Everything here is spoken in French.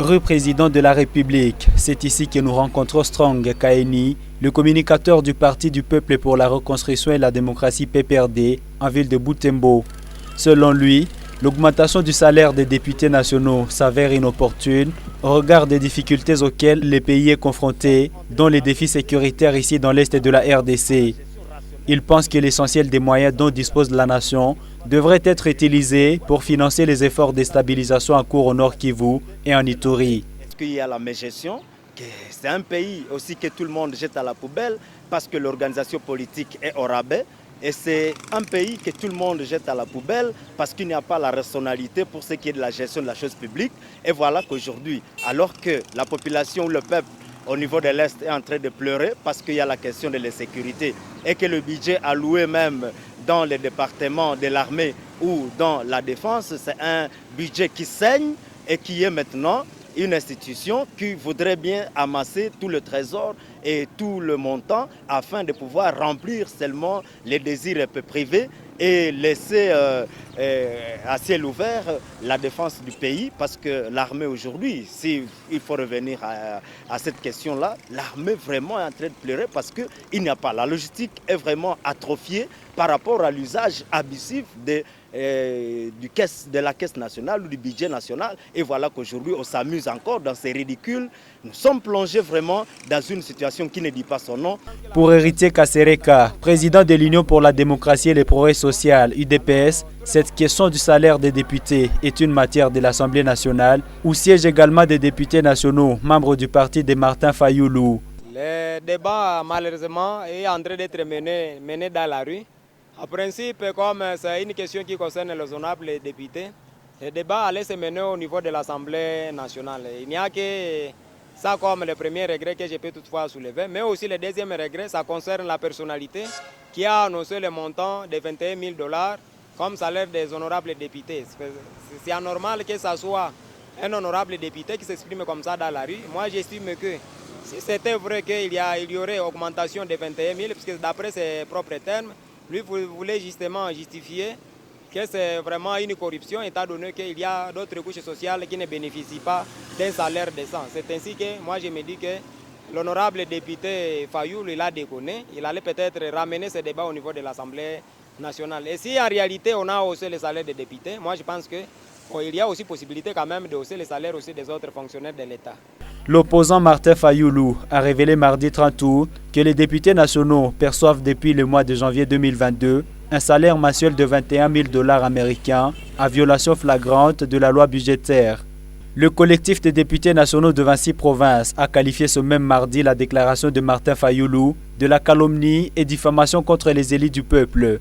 Rue Président de la République, c'est ici que nous rencontrons Strong Kaeni, le communicateur du Parti du Peuple pour la Reconstruction et la Démocratie PPRD en ville de Butembo. Selon lui, l'augmentation du salaire des députés nationaux s'avère inopportune au regard des difficultés auxquelles le pays est confronté, dont les défis sécuritaires ici dans l'est de la RDC. Il pense que l'essentiel des moyens dont dispose la nation devrait être utilisé pour financer les efforts de stabilisation en cours au Nord Kivu et en Ituri. Il y a la mégestion, c'est un pays aussi que tout le monde jette à la poubelle parce que l'organisation politique est au rabais. Et c'est un pays que tout le monde jette à la poubelle parce qu'il n'y a pas la rationalité pour ce qui est de la gestion de la chose publique. Et voilà qu'aujourd'hui, alors que la population ou le peuple au niveau de l'Est est en train de pleurer parce qu'il y a la question de l'insécurité et que le budget alloué même dans les départements de l'armée ou dans la défense, c'est un budget qui saigne et qui est maintenant une institution qui voudrait bien amasser tout le trésor et tout le montant afin de pouvoir remplir seulement les désirs un peu privés et laisser à ciel ouvert la défense du pays parce que l'armée aujourd'hui, s'il faut revenir à cette question-là, l'armée vraiment est en train de pleurer parce qu'il n'y a pas. La logistique est vraiment atrophiée par rapport à l'usage abusif de la caisse nationale ou du budget national. Et voilà qu'aujourd'hui, on s'amuse encore dans ces ridicules. Nous sommes plongés vraiment dans une situation qui ne dit pas son nom. Pour Héritier Kasereka, président de l'Union pour la démocratie et le progrès social, UDPS, cette question du salaire des députés est une matière de l'Assemblée nationale où siègent également des députés nationaux, membres du parti de Martin Fayoulou. Le débat, malheureusement, est en train d'être mené dans la rue. En principe, comme c'est une question qui concerne les honorables députés, le débat allait se mener au niveau de l'Assemblée nationale. Il n'y a que ça comme le premier regret que je peux toutefois soulever, mais aussi le deuxième regret, ça concerne la personnalité qui a annoncé le montant de 21 000 $ comme salaire des honorables députés. C'est anormal que ce soit un honorable député qui s'exprime comme ça dans la rue. Moi, j'estime que si c'était vrai qu'il y aurait augmentation de 21 000, puisque d'après ses propres termes, lui voulait justement justifier que c'est vraiment une corruption, étant donné qu'il y a d'autres couches sociales qui ne bénéficient pas d'un salaire décent. C'est ainsi que moi je me dis que l'honorable député Fayoulou, il a déconné, il allait peut-être ramener ce débat au niveau de l'Assemblée nationale. Et si en réalité on a haussé les salaires des députés, moi je pense qu'il y a aussi possibilité quand même de hausser les salaires aussi des autres fonctionnaires de l'État. L'opposant Martin Fayoulou a révélé mardi 30 août que les députés nationaux perçoivent depuis le mois de janvier 2022 un salaire mensuel de 21 000 $ américains en violation flagrante de la loi budgétaire. Le collectif des députés nationaux de 26 provinces a qualifié ce même mardi la déclaration de Martin Fayoulou de la calomnie et diffamation contre les élites du peuple.